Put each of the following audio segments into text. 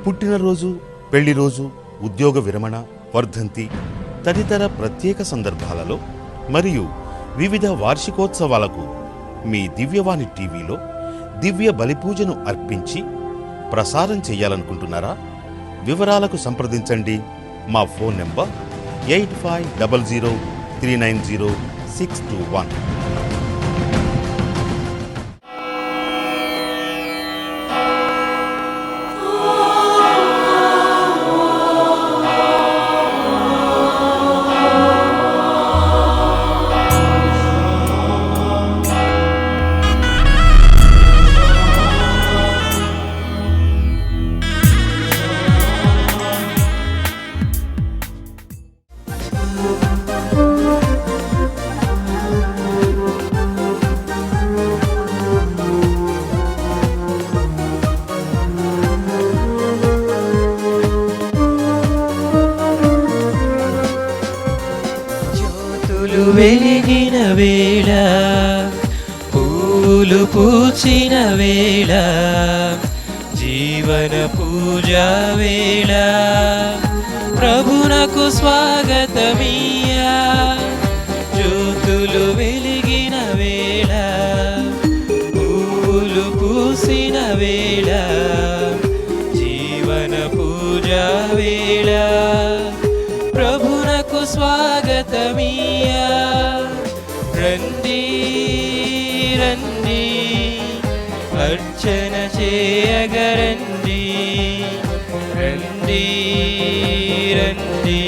పుట్టినరోజు, పెళ్లి రోజు, ఉద్యోగ విరమణ, వర్ధంతి తదితర ప్రత్యేక సందర్భాలలో మరియు వివిధ వార్షికోత్సవాలకు మీ దివ్యవాణి టీవీలో దివ్య బలిపూజను అర్పించి ప్రసారం చేయాలనుకుంటున్నారా? వివరాలకు సంప్రదించండి. మా ఫోన్ నెంబర్ 8500390621. వెలిగిన వేళ, పూలు పూచిన వేళ, జీవన పూజా వేళ, ప్రభునకు స్వాగతమియ్యా. జ్యోతులు వెలిగిన వేళ, పూలు పూసిన వేళ, జీవన పూజా వేళ, ప్రభునకు స్వాగతమియ్యా. రండి రండి అర్చన చేయగరండి, రండి రండి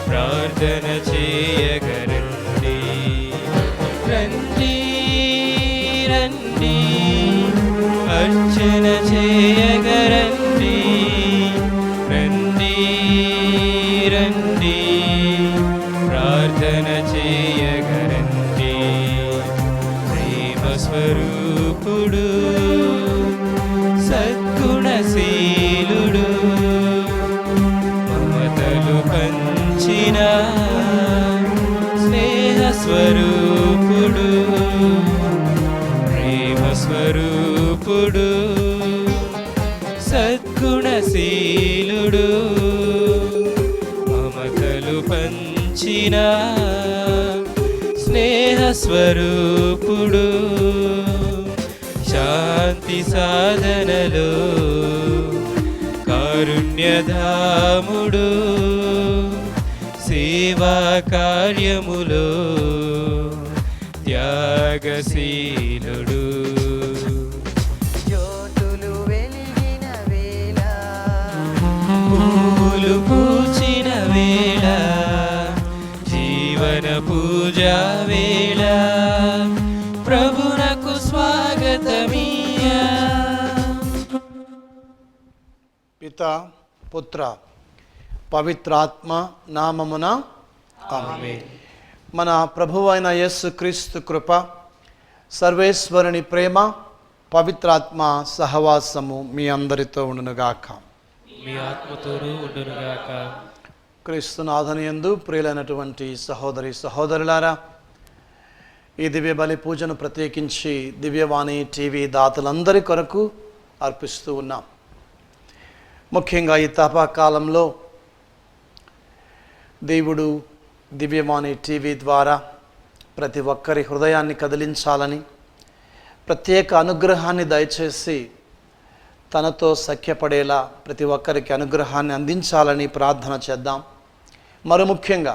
ప్రార్థన చేయగరండి, రండి రండి అర్చన చేయగరండి, రండి రండి ప్రార్థన చేయగరండి. ప్రేమ స్వరూపుడు, సద్గుణశీలుడు, మమతలు పంచిన స్నేహ స్వరూపుడు, ప్రేమ స్వరూపుడు, సద్గుణశీలుడు, మమతలు పంచిన స్నేహ స్వరూపుడు, శాంతి సాధనలో కారుణ్యధాముడు, సేవా కార్యములో త్యాగశీలుడు. జ్యోతులు వెలిగిన వేళ, పూలు పూచిన వేళ, జీవన పూజా వేళ, ప్రభునకు స్వాగతమియ్యా. పిత, పుత్ర, పవిత్రాత్మ నామమున ఆమేన్. మన ప్రభువైన యేసుక్రీస్తు కృప, సర్వేశ్వరుని ప్రేమ, పవిత్రాత్మ సహవాసము మీ అందరితో ఉండునుగాక. మీ ఆత్మతోనూ ఉండునుగాక. క్రీస్తునాథునియందు ప్రియులైనటువంటి సహోదరి సహోదరులారా, ఈ దివ్య బలి పూజను ప్రత్యేకించి దివ్యవాణి టీవీ దాతలందరి కొరకు అర్పిస్తూ ఉన్నాం. ముఖ్యంగా ఈ తపకాలంలో దేవుడు దివ్యవాణి టీవీ ద్వారా ప్రతి ఒక్కరి హృదయాన్ని కదిలించాలని, ప్రత్యేక అనుగ్రహాన్ని దయచేసి తనతో సఖ్యపడేలా ప్రతి ఒక్కరికి అనుగ్రహాన్ని అందించాలని ప్రార్థన చేద్దాం. మరో ముఖ్యంగా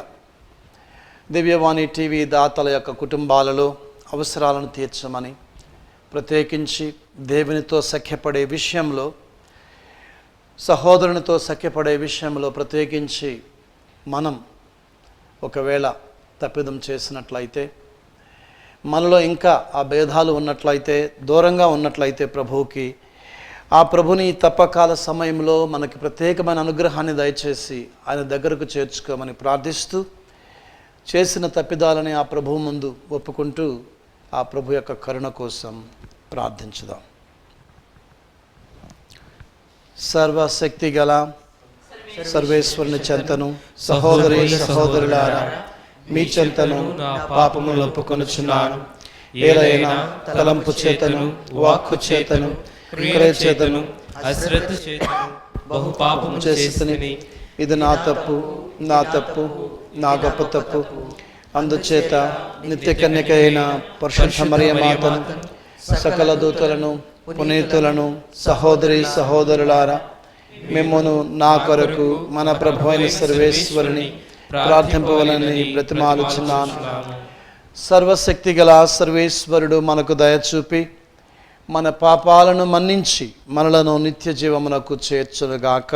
దివ్యవాణి టీవీ దాతల యొక్క కుటుంబాలలో అవసరాలను తీర్చమని, ప్రత్యేకించి దేవునితో సఖ్యపడే విషయంలో, సహోదరునితో సఖ్యపడే విషయంలో ప్రత్యేకించి మనం ఒకవేళ తప్పిదం చేసినట్లయితే, మనలో ఇంకా ఆ భేదాలు ఉన్నట్లయితే, దూరంగా ఉన్నట్లయితే ప్రభువుకి, ఆ ప్రభుని తప్పకాల సమయంలో మనకి ప్రత్యేకమైన అనుగ్రహాన్ని దయచేసి ఆయన దగ్గరకు చేర్చుకోమని ప్రార్థిస్తూ, చేసిన తప్పిదాలని ఆ ప్రభువు ముందు ఒప్పుకుంటూ ఆ ప్రభు యొక్క కరుణ కోసం ప్రార్థించుదాం. సర్వశక్తి గల సర్వేశ్వరుని చెంతను సహోదరి సహోదరులారా మీ చెంతను పాపములు ఒప్పుకొనుచున్నాను. ఏలైనా తలంపు చేతను, వాక్కు చేతను, క్రియ చేతను, అశ్రద్ధ చేతును బహు పాపము చేసితిని. ఇది నా తప్పు, నా తప్పు, నా గొప్ప తప్పు. అందుచేత నిత్య కన్యక అయిన పరిశుద్ధ మరియ మాతను, సకల దూతలను, పునీతులను, సహోదరి సహోదరులారా, మిమ్మును నా కొరకు మన ప్రభు అయిన సర్వేశ్వరుని ప్రార్థింపవలని బ్రతిమాలుచున్నాను. సర్వశక్తి గల సర్వేశ్వరుడు మనకు దయచూపి మన పాపాలను మన్నించి మనలను నిత్య జీవమునకు చేర్చునుగాక.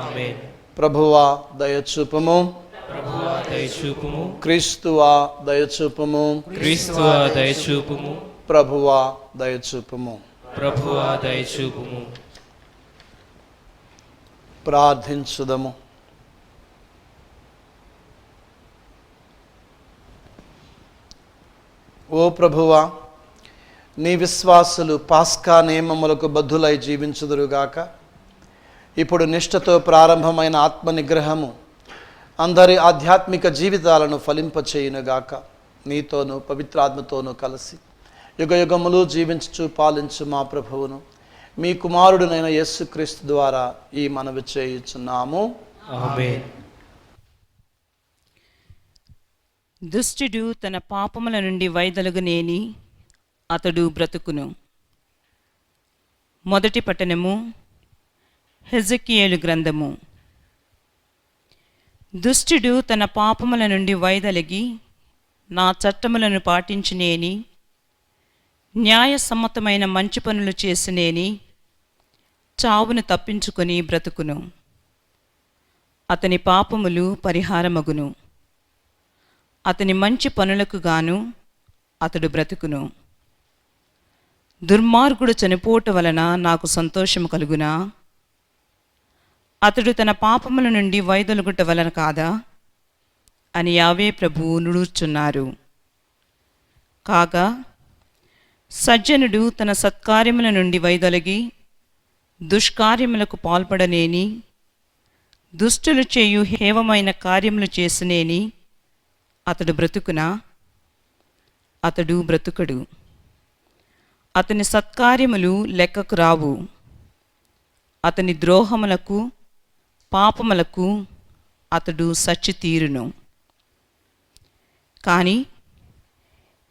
ఆమేన్. ప్రభువా దయచూపము, ప్రభువా దయచూపుము, క్రీస్తువా దయచూపము, క్రీస్తువా దయచూపుము, ప్రభువా దయచూపము. ప్రభువా దయచూపుము. ప్రార్థించుదము. ఓ ప్రభువా, నీ విశ్వాసులు పాస్కా నియమములకు బద్ధులై జీవించుదురుగాక. ఇప్పుడు నిష్ఠతో ప్రారంభమైన ఆత్మ నిగ్రహము అందరి ఆధ్యాత్మిక జీవితాలను ఫలింపచేయునుగాక. నీతోనూ పవిత్రాత్మతోనూ కలిసి యుగయుగములు జీవించుచు పాలించు మా ప్రభువును, మీ కుమారుడునైన యేసుక్రీస్తు ద్వారా ఈ మనవి చేయుచున్నాము. ఆమేన్. దుష్టుడు తన పాపముల నుండి వైదొలగునేని అతడు బ్రతుకును. మొదటి పట్టణము, హెజకియేలు గ్రంథము. దుష్టుడు తన పాపముల నుండి వైదొలగి నా చట్టములను పాటించినేని, న్యాయసమ్మతమైన మంచి పనులు చేసినేని చావును తప్పించుకొని బ్రతుకును. అతని పాపములు పరిహారమగును. అతని మంచి పనులకు గాను అతడు బ్రతుకును. దుర్మార్గుడు చనిపోవటం వలన నాకు సంతోషము కలుగునా? అతడు తన పాపముల నుండి వైదొలుగుట వలన కాదా అని యావే ప్రభువు నుడుచున్నారు. కాగా సజ్జనుడు తన సత్కార్యముల నుండి వైదొలగి దుష్కార్యములకు పాల్పడనేని, దుష్టులు చేయు హేవమైన కార్యములు చేసినేని అతడు బ్రతుకునా? అతడు బ్రతుకడు. అతని సత్కార్యములు లెక్కకు రావు. అతని ద్రోహములకు పాపములకు అతడు సచ్చి తీరును. కానీ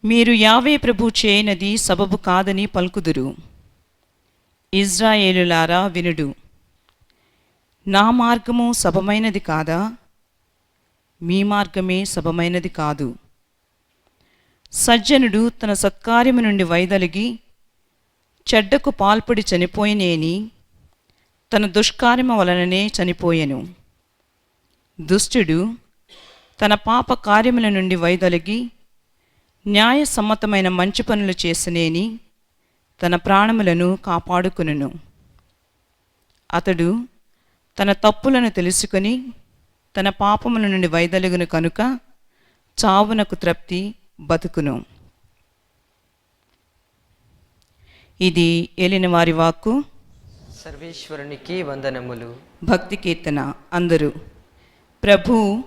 మీరు యావే ప్రభు చేయనది సబబు కాదని పలుకుదురు. ఇజ్రాయేలులారా వినుడు. నా మార్గము సబమైనది కాదా? మీ మార్గమే సబమైనది కాదు. సజ్జనుడు తన సత్కార్యము నుండి వైదొలిగి చెడ్డకు పాల్పడి చనిపోయినేని తన దుష్కార్యము వలననే చనిపోయెను. దుష్టుడు తన పాప కార్యముల నుండి వైదొలిగి న్యాయసమ్మతమైన మంచి పనులు చేసినేని తన ప్రాణములను కాపాడుకొనును. అతడు తన తప్పులను తెలుసుకొని తన పాపముల నుండి వైదొలగును కనుక చావునకు త్రప్తి బతుకును. ఇది ఏలిన వారి వాక్కు. సర్వేశ్వరునికి వందనములు. భక్తి కీర్తన. అందరూ. ప్రభు,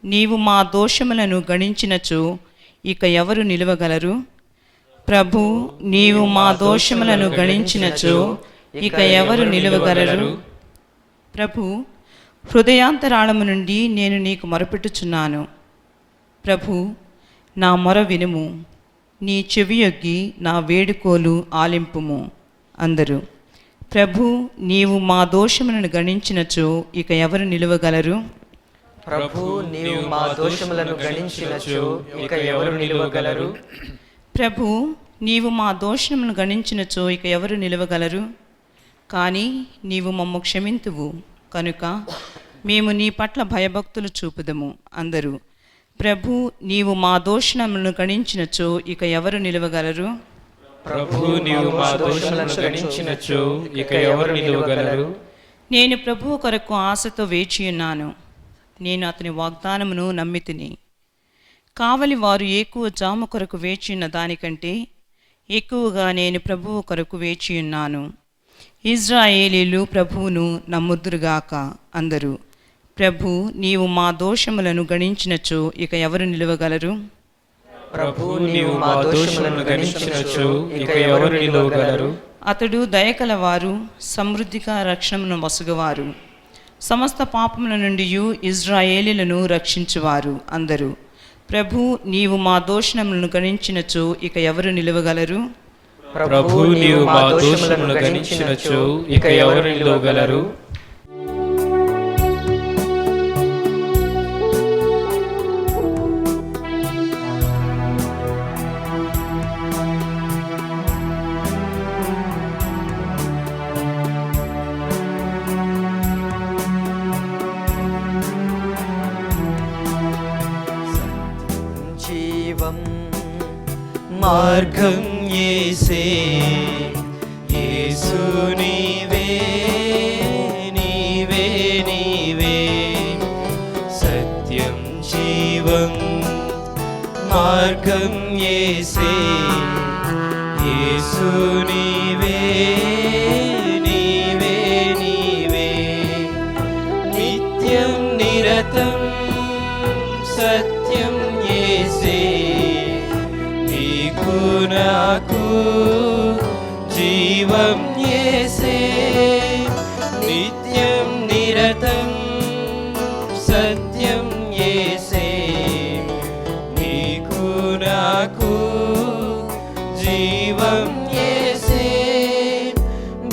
నీవు మా దోషములను గణించినచో ఇక ఎవరు నిలువగలరు? ప్రభు, నీవు మా దోషములను గణించినచో ఇక ఎవరు నిలువగలరు? ప్రభు, హృదయాంతరాళము నుండి నేను నీకు మొరపెట్టుచున్నాను. ప్రభు, నా మొర వినుము. నీ చెవియొగ్గి నా వేడుకోలు ఆలింపుము. అందరూ. ప్రభు, నీవు మా దోషములను గణించినచో ఇక ఎవరు నిలువగలరు? ప్రభు, నీవు మా దోషములను గణించినచో ఇక ఎవరు నిలువగలరు? ప్రభు, నీవు మా దోషములను గణించినచో ఇక ఎవరు నిలువగలరు? కానీ నీవు మమ్ము క్షమింతువు కనుక మేము నీ పట్ల భయభక్తులు చూపుదము. అందరూ. ప్రభు, నీవు మా దోషములను గణించినచో ఇక ఎవరు నిలువగలరు? ప్రభు, నీవు మా దోషములను గణించినచో ఇక ఎవరు నిలువగలరు? నేను ప్రభువు కొరకు ఆశతో వేచియున్నాను. నేను అతని వాగ్దానమును నమ్మితిని. కావలి వారు ఎక్కువ జాము కొరకు వేచియున్న దానికంటే ఎక్కువగా నేను ప్రభువు కొరకు వేచియున్నాను. ఇజ్రాయేలీలు ప్రభువును నమ్ముదురుగాక. అందరూ. ప్రభు, నీవు మా దోషములను గణించినచో ఇక ఎవరు నిలువగలరు? ప్రభు, నీవు మా దోషములను గణించినచో ఇక ఎవరు నిలువగలరు? అతడు దయకలవారు, సమృద్ధిగా రక్షణను వసుగవారు, సమస్త పాపముల నుండి ఇజ్రాయేలీలను రక్షించువారు అందరూ. ప్రభు, నీవు మా దోషణములను గణించినచో ఇక ఎవరు నిలవగలరు? ప్రభు, నీవు మా దోషములను గణించినచో ఇక ఎవరు నిలువగలరు? జీవం మార్గం యేసే, యేసు నీవే, నీవే నీవే. సత్యం జీవం మార్గం యేసే, యేసు నీవే, నీవే నీవే. నిత్యం నిరతం సత్యం యేసే, నీకు నాకు జీవం యేసే. నిత్యం నిరతం సత్యం యేసే, నీకు నాకు జీవం యేసే.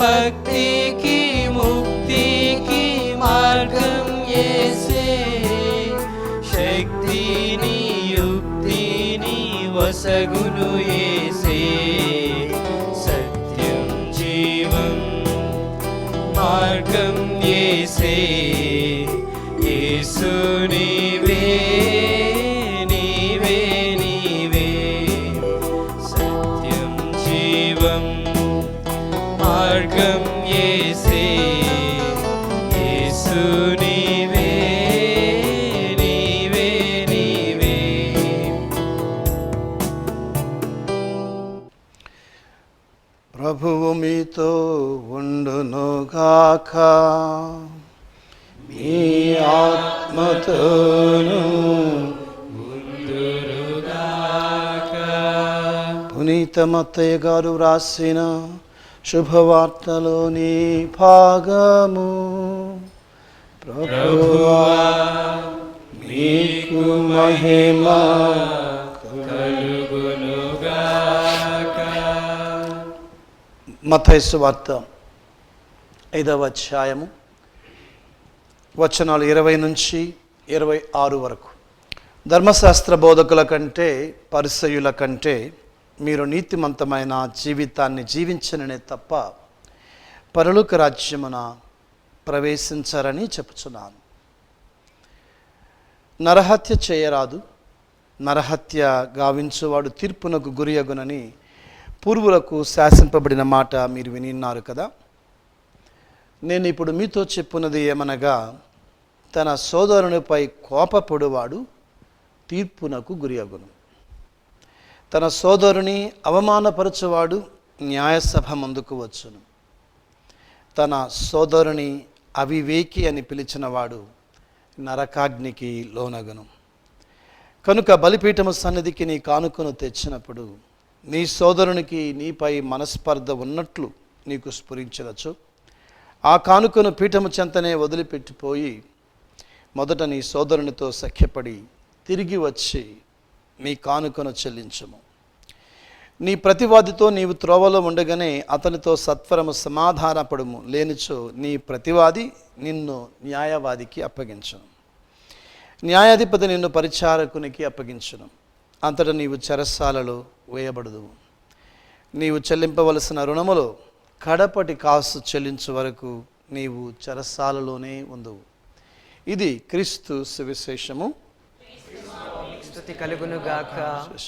భక్తికి ముక్తికి మార్గం యేసే, శక్తిని యుక్తిని వసగును యేసే. సత్యం జీవం మార్గం యేసే, యేసు నీవే, నీవే నీవే. సత్యం జీవం మార్గం యేసే, యేసు నీవే, నీవే నీవే. ప్రభువు మీతో ఉండునుగాక, మీ ఆత్మతోను. పునీత మత్తయ్య గారు వ్రాసిన శుభవార్తలోని భాగము. ప్రభువా మీకు మహిమ మత్తయి సువార్త 5వ అధ్యాయము వచనాలు 20 నుంచి 26 వరకు. ధర్మశాస్త్ర బోధకుల కంటే పరిసయ్యుల కంటే మీరు నీతిమంతమైన జీవితాన్ని జీవించననే తప్ప పరలోక రాజ్యమున ప్రవేశించరని చెప్పుచున్నాను. నరహత్య చేయరాదు, నరహత్య గావించువాడు తీర్పునకు గురియగునని పూర్వులకు శాసింపబడిన మాట మీరు వినిన్నారు కదా. నేను ఇప్పుడు మీతో చెప్పున్నది ఏమనగా, తన సోదరునిపై కోపపడువాడు తీర్పునకు గురియగును. తన సోదరుని అవమానపరచువాడు న్యాయసభ ముందుకు వచ్చును. తన సోదరుని అవివేకి అని పిలిచినవాడు నరకాగ్నికి లోనగును. కనుక బలిపీఠము సన్నిధికి నీ కానుకను తెచ్చినప్పుడు నీ సోదరునికి నీపై మనస్పర్ధ ఉన్నట్లు నీకు స్ఫురించవచ్చు. ఆ కానుకను పీఠము చెంతనే వదిలిపెట్టిపోయి మొదట నీ సోదరునితో సఖ్యపడి తిరిగి వచ్చి నీ కానుకను చెల్లించుము. నీ ప్రతివాదితో నీవు త్రోవలో ఉండగానే అతనితో సత్వరము సమాధానపడుము, లేనిచో నీ ప్రతివాది నిన్ను న్యాయవాదికి అప్పగించును, న్యాయాధిపతి నిన్ను పరిచారకునికి అప్పగించును. అంతటా నీవు చెరసాలలో వేయబడదు. నీవు చెల్లింపవలసిన రుణములో కడపటి కాసు చెల్లించు వరకు నీవు చెరసాలలోనే ఉందువు. ఇది క్రీస్తు సువిశేషము. స్తుతి కలుగును గాక.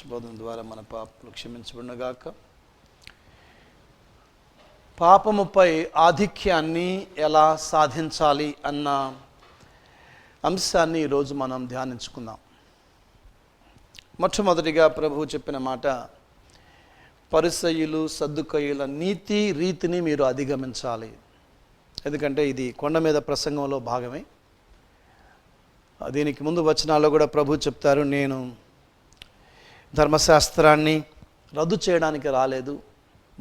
బోధన ద్వారా మన పాపలు క్షమించబడును గాక. పాపముపై ఆధిక్యాన్ని ఎలా సాధించాలి అన్న అంశాన్ని ఈరోజు మనం ధ్యానించుకుందాం. మొట్టమొదటిగా ప్రభువు చెప్పిన మాట, పరిసయ్యులు సద్దుకయ్యుల నీతి రీతిని మీరు అధిగమించాలి. ఎందుకంటే ఇది కొండ మీద ప్రసంగంలో భాగమే. దీనికి ముందు వచనాల్లో కూడా ప్రభు చెప్తారు, నేను ధర్మశాస్త్రాన్ని రద్దు చేయడానికి రాలేదు,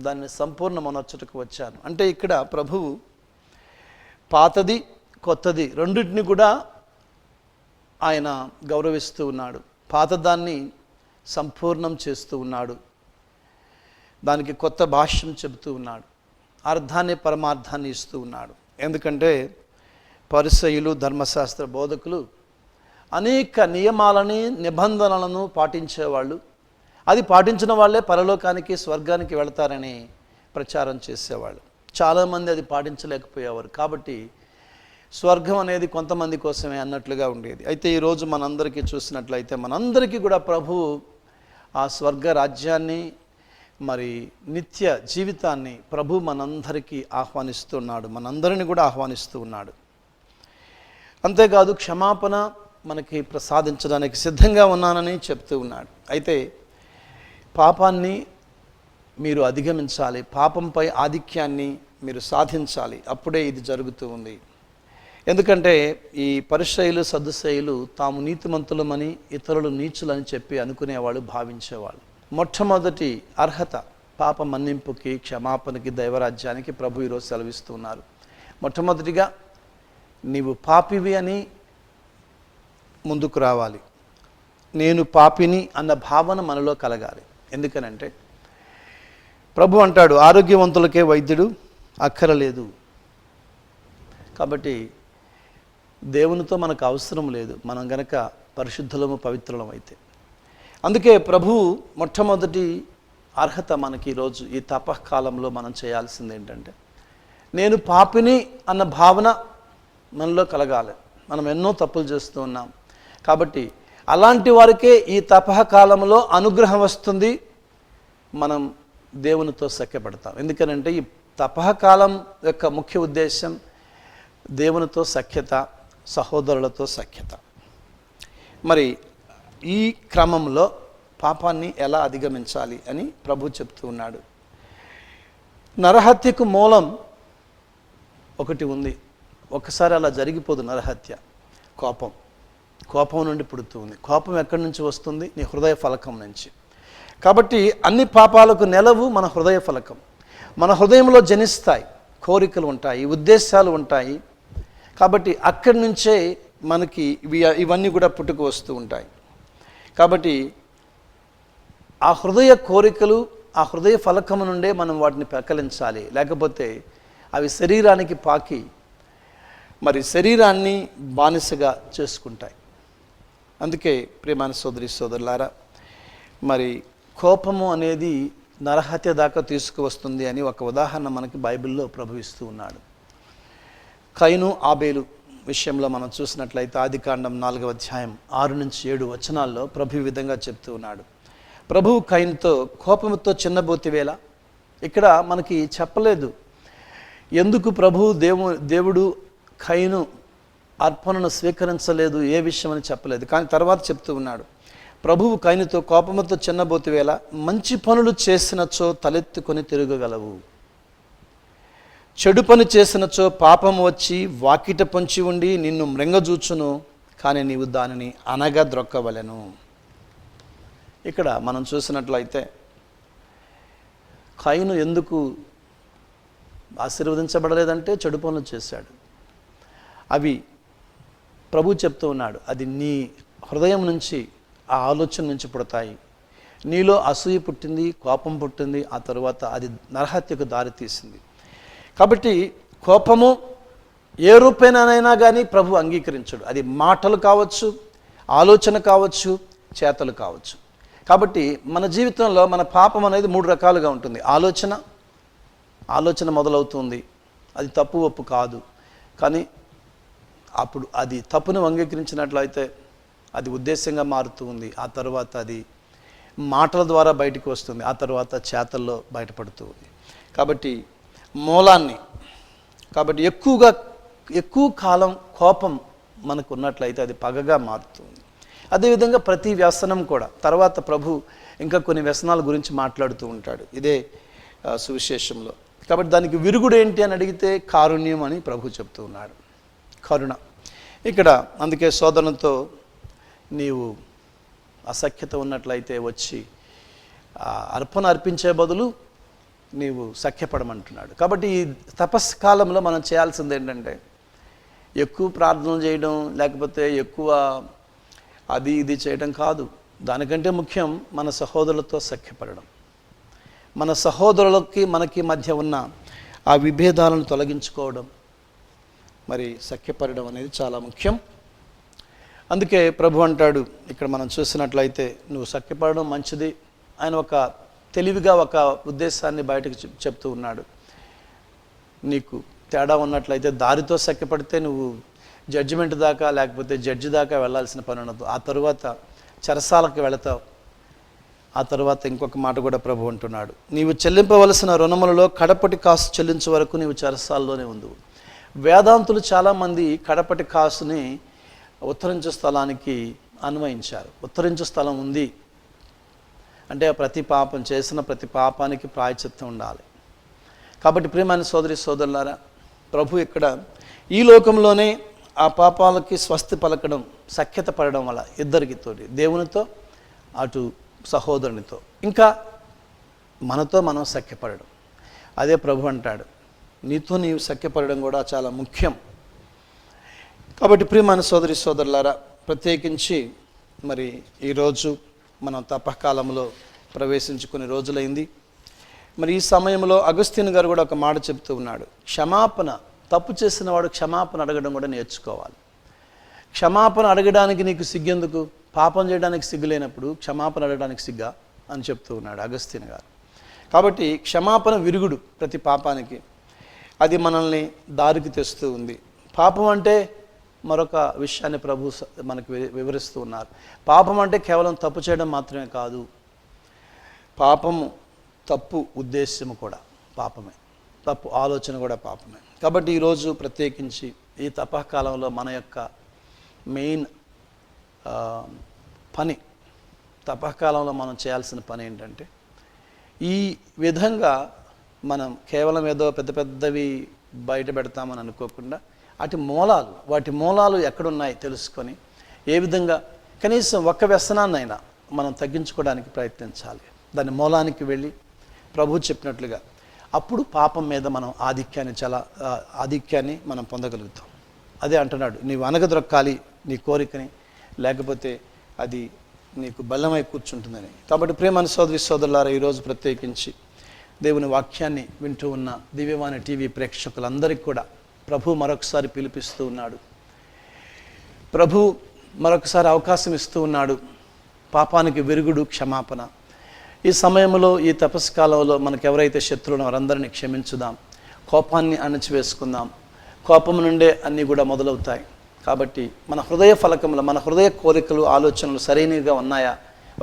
దాన్ని సంపూర్ణమనర్చుటకు వచ్చాను. అంటే ఇక్కడ ప్రభువు పాతది కొత్తది రెండింటిని కూడా ఆయన గౌరవిస్తూ ఉన్నాడు. పాతదాన్ని సంపూర్ణం చేస్తూ ఉన్నాడు, దానికి కొత్త భాష్యం చెబుతూ ఉన్నాడు, అర్థాన్ని పరమార్థాన్ని ఇస్తూ ఉన్నాడు. ఎందుకంటే పరిసయ్యులు ధర్మశాస్త్ర బోధకులు అనేక నియమాలని నిబంధనలను పాటించేవాళ్ళు. అది పాటించిన వాళ్ళే పరలోకానికి స్వర్గానికి వెళతారని ప్రచారం చేసేవాళ్ళు. చాలామంది అది పాటించలేకపోయేవారు. కాబట్టి స్వర్గం అనేది కొంతమంది కోసమే అన్నట్లుగా ఉండేది. అయితే ఈరోజు మనందరికీ చూసినట్లయితే మనందరికీ కూడా ప్రభువు ఆ స్వర్గ రాజ్యాన్ని, మరి నిత్య జీవితాన్ని ప్రభు మనందరికీ ఆహ్వానిస్తున్నాడు, మనందరిని కూడా ఆహ్వానిస్తూ ఉన్నాడు. అంతేకాదు క్షమాపణ మనకి ప్రసాదించడానికి సిద్ధంగా ఉన్నానని చెప్తూ ఉన్నాడు. అయితే పాపాన్ని మీరు అధిగమించాలి, పాపంపై ఆధిక్యాన్ని మీరు సాధించాలి, అప్పుడే ఇది జరుగుతూ ఉంది. ఎందుకంటే ఈ పరిసయ్యులు సద్దుసయ్యులు తాము నీతిమంతులమని ఇతరులు నీచులని చెప్పి అనుకునేవాళ్ళు, భావించేవాళ్ళు. మొట్టమొదటి అర్హత పాప మన్నింపుకి, క్షమాపణకి, దైవరాజ్యానికి ప్రభు ఈరోజు సెలవిస్తూ ఉన్నారు. మొట్టమొదటిగా నీవు పాపివి అని ముందుకు రావాలి. నేను పాపిని అన్న భావన మనలో కలగాలి. ఎందుకనంటే ప్రభు అంటాడు, ఆరోగ్యవంతులకే వైద్యుడు అక్కరలేదు. కాబట్టి దేవునితో మనకు అవసరం లేదు, మనం గనక పరిశుద్ధులము పవిత్రులం అయితే. అందుకే ప్రభువు మొట్టమొదటి అర్హత మనకి ఈరోజు ఈ తపకాలంలో మనం చేయాల్సింది ఏంటంటే, నేను పాపిని అన్న భావన మనలో కలగాలి. మనం ఎన్నో తప్పులు చేస్తూ ఉన్నాం. కాబట్టి అలాంటి వారికే ఈ తపకాలంలో అనుగ్రహం వస్తుంది, మనం దేవునితో సఖ్యపడతాం. ఎందుకనంటే ఈ తపకాలం యొక్క ముఖ్య ఉద్దేశం దేవునితో సఖ్యత, సహోదరులతో సఖ్యత. మరి ఈ క్రమంలో పాపాన్ని ఎలా అధిగమించాలి అని ప్రభు చెప్తూ ఉన్నాడు. నరహత్యకు మూలం ఒకటి ఉంది. ఒకసారి అలా జరిగిపోదు నరహత్య. కోపం నుండి పుడుతూ ఉంది. కోపం ఎక్కడి నుంచి వస్తుంది? నీ హృదయ ఫలకం నుంచి. కాబట్టి అన్ని పాపాలకు నెలవు మన హృదయ ఫలకం. మన హృదయంలో జనిస్తాయి, కోరికలు ఉంటాయి, ఉద్దేశాలు ఉంటాయి. కాబట్టి అక్కడి నుంచే మనకి ఇవన్నీ కూడా పుట్టుకు వస్తూ ఉంటాయి. కాబట్టి ఆ హృదయ కోరికలు, ఆ హృదయ ఫలకము నుండే మనం వాటిని పెకలించాలి. లేకపోతే అవి శరీరానికి పాకి మరి శరీరాన్ని బానిసగా చేసుకుంటాయి. అందుకే ప్రియమైన సోదరి సోదరులారా, మరి కోపము అనేది నరహత్య దాకా తీసుకువస్తుంది అని ఒక ఉదాహరణ మనకి బైబిల్లో ప్రభు ఇస్తూ ఉన్నాడు. కయీను ఆబేలు విషయంలో మనం చూసినట్లయితే ఆదికాండం 4వ అధ్యాయం 6-7 వచనాల్లో ప్రభు ఈ విధంగా చెప్తూ ఉన్నాడు. ప్రభువు కయీనుతో కోపంతో చిన్నబోతివేళ. ఇక్కడ మనకి చెప్పలేదు ఎందుకు దేవుడు కయీను అర్పణను స్వీకరించలేదు, ఏ విషయం అని చెప్పలేదు. కానీ తర్వాత చెప్తూ ఉన్నాడు, ప్రభువు కయీనుతో కోపంతో చిన్నబోతివేళ మంచి పనులు చేసినచో తలెత్తుకొని తిరగగలవు, చెడు పని చేసినచో పాపం వచ్చి వాకిట పొంచి ఉండి నిన్ను మృంగజూచును, కానీ నీవు దానిని అనగా ద్రొక్కవలెను. ఇక్కడ మనం చూసినట్లయితే కయీను ఎందుకు ఆశీర్వదించబడలేదంటే చెడు పనులు చేశాడు. అవి ప్రభు చెప్తూ ఉన్నాడు, అది నీ హృదయం నుంచి, ఆ ఆలోచన నుంచి పుడతాయి. నీలో అసూయ పుట్టింది, కోపం పుట్టింది, ఆ తరువాత అది నరహత్యకు దారి తీసింది. కాబట్టి కోపము ఏ రూపేణనైనా కానీ ప్రభు అంగీకరించడు. అది మాటలు కావచ్చు, ఆలోచన కావచ్చు, చేతలు కావచ్చు. కాబట్టి మన జీవితంలో మన పాపం అనేది 3 రకాలుగా ఉంటుంది. ఆలోచన మొదలవుతుంది, అది తప్పు ఒప్పు కాదు. కానీ అప్పుడు అది తప్పును అంగీకరించినట్లయితే అది ఉద్దేశంగా మారుతూ ఉంది. ఆ తర్వాత అది మాటల ద్వారా బయటికి వస్తుంది, ఆ తర్వాత చేతల్లో బయటపడుతూ ఉంది. కాబట్టి మూలాన్ని, కాబట్టి ఎక్కువ కాలం కోపం మనకు ఉన్నట్లయితే అది పగగా మారుతుంది. అదేవిధంగా ప్రతి వ్యసనం కూడా. తర్వాత ప్రభు ఇంకా కొన్ని వ్యసనాల గురించి మాట్లాడుతూ ఉంటాడు ఇదే సువిశేషంలో. కాబట్టి దానికి విరుగుడు ఏంటి అని అడిగితే కారుణ్యం అని ప్రభు చెప్తూ ఉన్నాడు. కరుణ. ఇక్కడ అందుకే సోదరునితో నీవు అసఖ్యత ఉన్నట్లయితే వచ్చి అర్పణ అర్పించే బదులు నీవు సఖ్యపడమంటున్నాడు. కాబట్టి ఈ తపస్కాలంలో మనం చేయాల్సింది ఏంటంటే ఎక్కువ ప్రార్థనలు చేయడం, లేకపోతే ఎక్కువ అది ఇది చేయడం కాదు. దానికంటే ముఖ్యం మన సహోదరులతో సఖ్యపడడం, మన సహోదరులకి మనకి మధ్య ఉన్న ఆ విభేదాలను తొలగించుకోవడం, మరి సఖ్యపడడం అనేది చాలా ముఖ్యం. అందుకే ప్రభు అంటాడు ఇక్కడ మనం చూసినట్లయితే, నువ్వు సఖ్యపడడం మంచిది. ఆయన ఒక తెలివిగా ఒక ఉద్దేశాన్ని బయటకు చెప్తూ ఉన్నాడు. నీకు తేడా ఉన్నట్లయితే దారితో సఖ్యపడితే నువ్వు జడ్జిమెంట్ దాకా, లేకపోతే జడ్జి దాకా వెళ్ళాల్సిన పని ఉండదు. ఆ తరువాత చెరసాలకు వెళతావు. ఆ తర్వాత ఇంకొక మాట కూడా ప్రభు అంటున్నాడు, నీవు చెల్లింపవలసిన రుణములలో కడపటి కాసు చెల్లించే వరకు నీవు చెరసాల్లోనే ఉండు. వేదాంతులు చాలామంది కడపటి కాసుని ఉత్తరించు స్థలానికి అన్వయించారు. ఉత్తరించు స్థలం ఉంది అంటే ప్రతి పాపం చేసిన ప్రతి పాపానికి ప్రాయశ్చిత్తం ఉండాలి. కాబట్టి ప్రియమైన సోదరి సోదరులారా, ప్రభు ఇక్కడ ఈ లోకంలోనే ఆ పాపాలకి స్వస్తి పలకడం, సఖ్యత పడడం వల్ల ఇద్దరికి తోటి, దేవునితో అటు సహోదరునితో, ఇంకా మనతో మనం సఖ్యపడడం. అదే ప్రభు అంటాడు, నీతో నీవు సఖ్యపడడం కూడా చాలా ముఖ్యం. కాబట్టి ప్రియమైన సోదరి సోదరులారా, ప్రత్యేకించి మరి ఈరోజు మనం తపకాలంలో ప్రవేశించుకునే రోజులైంది. మరి ఈ సమయంలో అగస్తిన్ గారు కూడా ఒక మాట చెప్తూ ఉన్నాడు, క్షమాపణ, తప్పు చేసిన వాడు క్షమాపణ అడగడం కూడా నేర్చుకోవాలి. క్షమాపణ అడగడానికి నీకు సిగ్గెందుకు? పాపం చేయడానికి సిగ్గు లేనప్పుడు క్షమాపణ అడగడానికి సిగ్గా అని చెప్తూ ఉన్నాడు అగస్తిన్ గారు. కాబట్టి క్షమాపణ విరుగుడు ప్రతి పాపానికి. అది మనల్ని దారికి తెస్తూ ఉంది. పాపం అంటే మరొక విషయాన్ని ప్రభు మనకు వివరిస్తూ ఉన్నారు. పాపం అంటే కేవలం తప్పు చేయడం మాత్రమే కాదు, పాపము తప్పు ఉద్దేశ్యము కూడా పాపమే, తప్పు ఆలోచన కూడా పాపమే. కాబట్టి ఈరోజు ప్రత్యేకించి ఈ తపకాలంలో మన యొక్క మెయిన్ పని, తపకాలంలో మనం చేయాల్సిన పని ఏంటంటే, ఈ విధంగా మనం కేవలం ఏదో పెద్ద పెద్దవి బయట పెడతామని అనుకోకుండా వాటి మూలాలు ఎక్కడున్నాయి తెలుసుకొని ఏ విధంగా కనీసం ఒక్క వ్యసనాన్నైనా మనం తగ్గించుకోవడానికి ప్రయత్నించాలి. దాని మూలానికి వెళ్ళి ప్రభు చెప్పినట్లుగా అప్పుడు పాపం మీద మనం ఆధిక్యాన్ని మనం పొందగలుగుతాం. అదే అంటున్నాడు, నీవు అనగదొక్కాలి నీ కోరికని, లేకపోతే అది నీకు బలమై కూర్చుంటుందని. కాబట్టి ప్రియమైన సోదరి సోదరులారా, ఈరోజు ప్రత్యేకించి దేవుని వాక్యాన్ని వింటూ ఉన్న దివ్యవాణి టీవీ ప్రేక్షకులందరికీ కూడా ప్రభు మరొకసారి పిలిపిస్తూ ఉన్నాడు. ప్రభు మరొకసారి అవకాశం ఇస్తూ ఉన్నాడు. పాపానికి విరుగుడు క్షమాపణ. ఈ సమయంలో, ఈ తపస్కాలంలో మనకు ఎవరైతే శత్రువులు వారందరినీ క్షమించుదాం, కోపాన్ని అణచివేసుకుందాం. కోపం నుండే అన్నీ కూడా మొదలవుతాయి. కాబట్టి మన హృదయ ఫలకంలో మన హృదయ కోరికలు, ఆలోచనలు సరైనవిగా ఉన్నాయా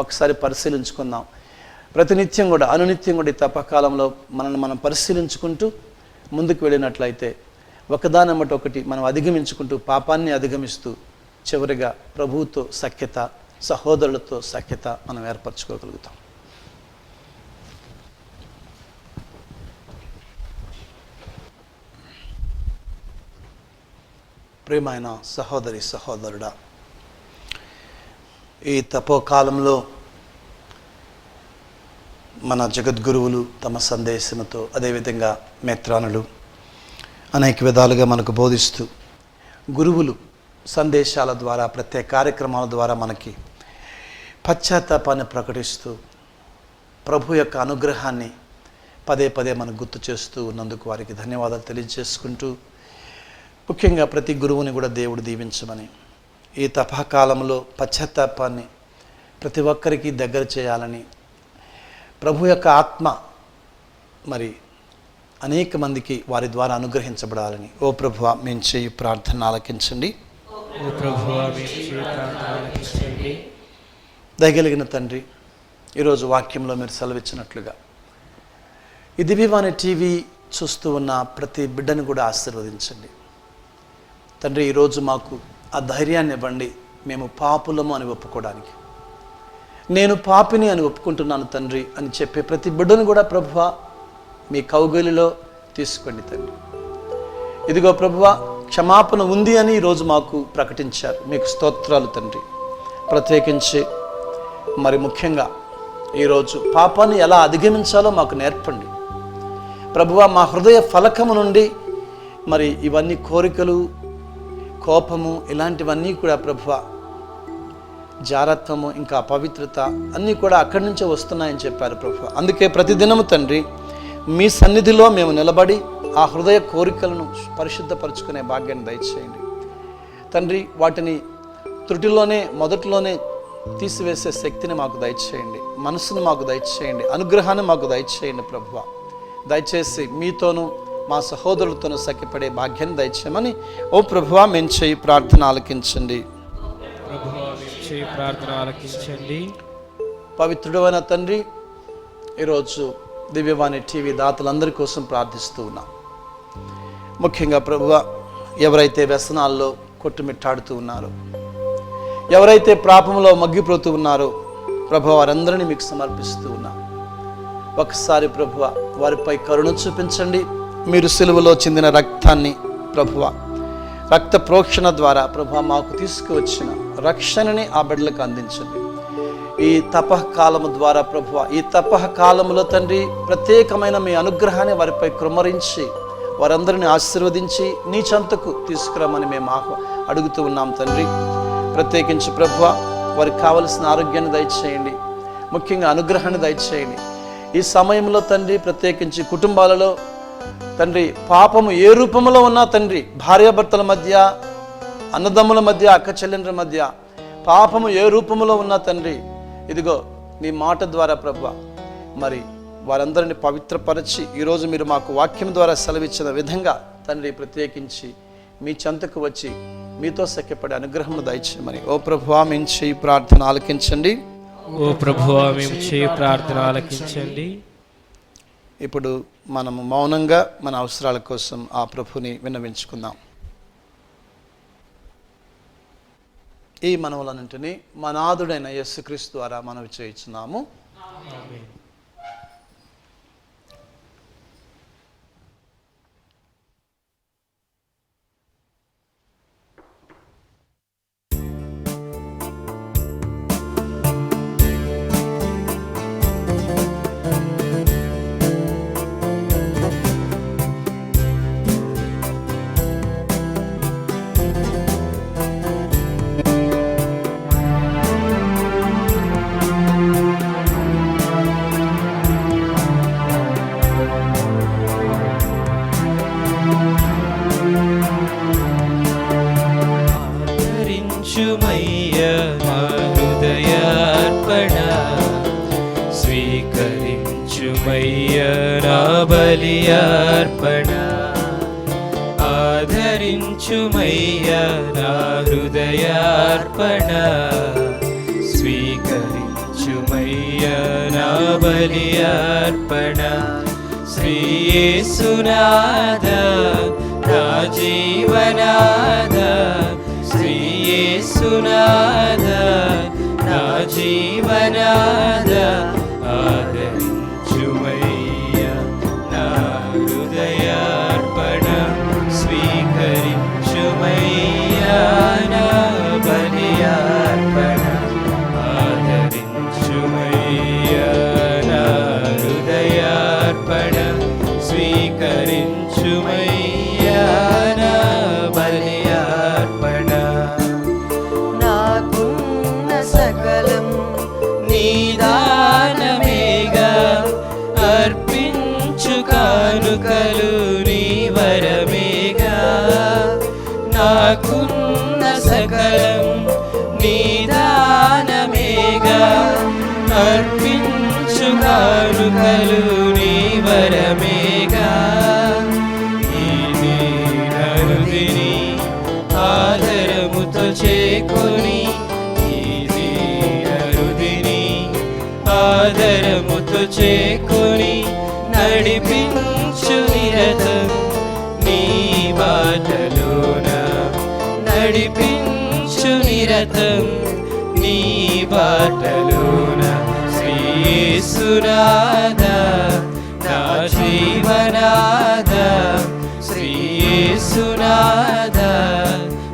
ఒకసారి పరిశీలించుకుందాం. ప్రతినిత్యం కూడా, అనునిత్యం కూడా ఈ తపకాలంలో మనల్ని మనం పరిశీలించుకుంటూ ముందుకు వెళ్ళినట్లయితే ఒకదానమ్మటి ఒకటి మనం అధిగమించుకుంటూ, పాపాన్ని అధిగమిస్తూ చివరిగా ప్రభువుతో సఖ్యత, సహోదరులతో సఖ్యత మనం ఏర్పరచుకోగలుగుతాం. ప్రియమైన సహోదరి సహోదరుడా, ఈ తపోకాలంలో మన జగద్గురువులు తమ సందేశంతో, అదేవిధంగా మేత్రానులు అనేక విధాలుగా మనకు బోధిస్తూ, గురువులు సందేశాల ద్వారా, ప్రత్యేక కార్యక్రమాల ద్వారా మనకి పశ్చాత్తాపాన్ని ప్రకటిస్తూ ప్రభు యొక్క అనుగ్రహాన్ని పదే పదే మనకు గుర్తు చేస్తూ ఉన్నందుకు వారికి ధన్యవాదాలు తెలియజేసుకుంటూ, ముఖ్యంగా ప్రతి గురువుని కూడా దేవుడు దీవించమని, ఈ తపకాలంలో పశ్చాత్తాపాన్ని ప్రతి ఒక్కరికి దగ్గర చేయాలని, ప్రభు యొక్క ఆత్మ మరి అనేక మందికి వారి ద్వారా అనుగ్రహించబడాలని, ఓ ప్రభువా మేము చేయి ప్రార్థన ఆలకించండి. దయగలిగిన తండ్రి, ఈరోజు వాక్యంలో మీరు సెలవిచ్చినట్లుగా ఈ దివ్యవాణి టీవీ చూస్తూ ఉన్న ప్రతి బిడ్డను కూడా ఆశీర్వదించండి తండ్రి. ఈరోజు మాకు ఆ ధైర్యాన్ని ఇవ్వండి, మేము పాపులము అని ఒప్పుకోవడానికి. నేను పాపిని అని ఒప్పుకుంటున్నాను తండ్రి అని చెప్పే ప్రతి బిడ్డను కూడా ప్రభువా మీ కౌగిలిలో తీసుకోండి తండ్రి. ఇదిగో ప్రభువా, క్షమాపణ ఉంది అని ఈరోజు మాకు ప్రకటించారు, మీకు స్తోత్రాలు తండ్రి. ప్రత్యేకించి మరి ముఖ్యంగా ఈరోజు పాపాన్ని ఎలా అధిగమించాలో మాకు నేర్పండి. ప్రభువా మా హృదయ ఫలకము నుండి మరి ఇవన్నీ కోరికలు, కోపము ఇలాంటివన్నీ కూడా ప్రభువా, జారత్వము, ఇంకా అపవిత్రత అన్నీ కూడా అక్కడి నుంచే వస్తున్నాయని చెప్పారు ప్రభువా. అందుకే ప్రతిదినము తండ్రి మీ సన్నిధిలో మేము నిలబడి ఆ హృదయ కోరికలను పరిశుద్ధపరచుకునే భాగ్యాన్ని దయచేయండి తండ్రి. వాటిని త్రుటిలోనే మొదట్లోనే తీసివేసే శక్తిని మాకు దయచేయండి, మనసును మాకు దయచేయండి, అనుగ్రహాన్ని మాకు దయచేయండి ప్రభువా. దయచేసి మీతోనూ మా సహోదరులతోనూ సఖ్యపడే భాగ్యాన్ని దయచేయమని ఓ ప్రభువా మేము చేయి ప్రార్థన ఆలకించండి. ప్రార్థన ఆలకించండి. పవిత్రుడైన తండ్రి, ఈరోజు దివ్యవాణి టీవీ దాతలందరి కోసం ప్రార్థిస్తూ ఉన్నాం. ముఖ్యంగా ప్రభువా, ఎవరైతే వ్యసనాల్లో కొట్టుమిట్టాడుతూ ఉన్నారో, ఎవరైతే పాపంలో మగ్గిపోతూ ఉన్నారో ప్రభువా, వారందరినీ మీకు సమర్పిస్తూ ఉన్నాం. ఒకసారి ప్రభువా వారిపై కరుణ చూపించండి. మీరు సిలువలో చెందిన రక్తాన్ని ప్రభువా, రక్త ప్రోక్షణ ద్వారా ప్రభువా మాకు తీసుకువచ్చిన రక్షణని ఆ బిడ్డలకు అందించండి. ఈ తపకాలము ద్వారా ప్రభువా, ఈ తపకాలములో తండ్రి ప్రత్యేకమైన మీ అనుగ్రహాన్ని వారిపై కృమ్మరించి వారందరిని ఆశీర్వదించి నీ చెంతకు తీసుకురమ్మని మేము అడుగుతూ ఉన్నాం తండ్రి. ప్రత్యేకించి ప్రభువా వారికి కావలసిన ఆరోగ్యాన్ని దయచేయండి, ముఖ్యంగా అనుగ్రహాన్ని దయచేయండి. ఈ సమయంలో తండ్రి ప్రత్యేకించి కుటుంబాలలో తండ్రి పాపము ఏ రూపంలో ఉన్నా తండ్రి, భార్యాభర్తల మధ్య, అన్నదమ్ముల మధ్య, అక్క చెల్లెండ్ర మధ్య పాపము ఏ రూపంలో ఉన్నా తండ్రి, ఇదిగో నీ మాట ద్వారా ప్రభువా మరి వారందరిని పవిత్రపరచి ఈరోజు మీరు మాకు వాక్యం ద్వారా సెలవిచ్చిన విధంగా తండ్రి ప్రత్యేకించి మీ చెంతకు వచ్చి మీతో సఖ్యపడే అనుగ్రహం దయచేయమని ఓ ప్రభువా మేము చేయి ప్రార్థన ఆలకించండి. ఓ ప్రభువా మేము చేయి ప్రార్థన ఆలకించండి. ఇప్పుడు మనము మౌనంగా మన అవసరాల కోసం ఆ ప్రభుని విన్నవించుకుందాం. ఈ మనవులన్నింటినీ మా నాథుడైన యేసుక్రీస్తు ద్వారా మనవి చేయుచున్నాము. బలియార్పణ ఆదరించుమయ్యా నా హృదయార్పణ, స్వీకరించుమయ్యా నా బలియార్పణ. శ్రీ యేసునాథ నా జీవనాథ, శ్రీ యేసునాథ నా జీవనాథ, ఆదరించుమయ్యా నా హృదయార్పణ, స్వీకరించుమయ్యా నా బలియార్పణ. ఆదరించుమయ్యా నా హృదయార్పణ, స్వీకరించుమయ్యా నా బలియార్పణ. నాకున్న సకలం నీదానమేగా, అర్పించు కానుకలు నీ వరమేగా. నాకున్న సకలం నీదానమేగా, అర్పించు కానుకలు నీ వరమేగా. ఈ దీనహృదిని ఆదరముతో చేకొని, ఈ దీనహృదిని ఆదరముతో చేకొని, నడిపించు నిరతం నీ బాటలోన, నడిపించు నిరతం నీ బాటలోన. శ్రీ యేసునాథ నా జీవనాథ, శ్రీ యేసునాథ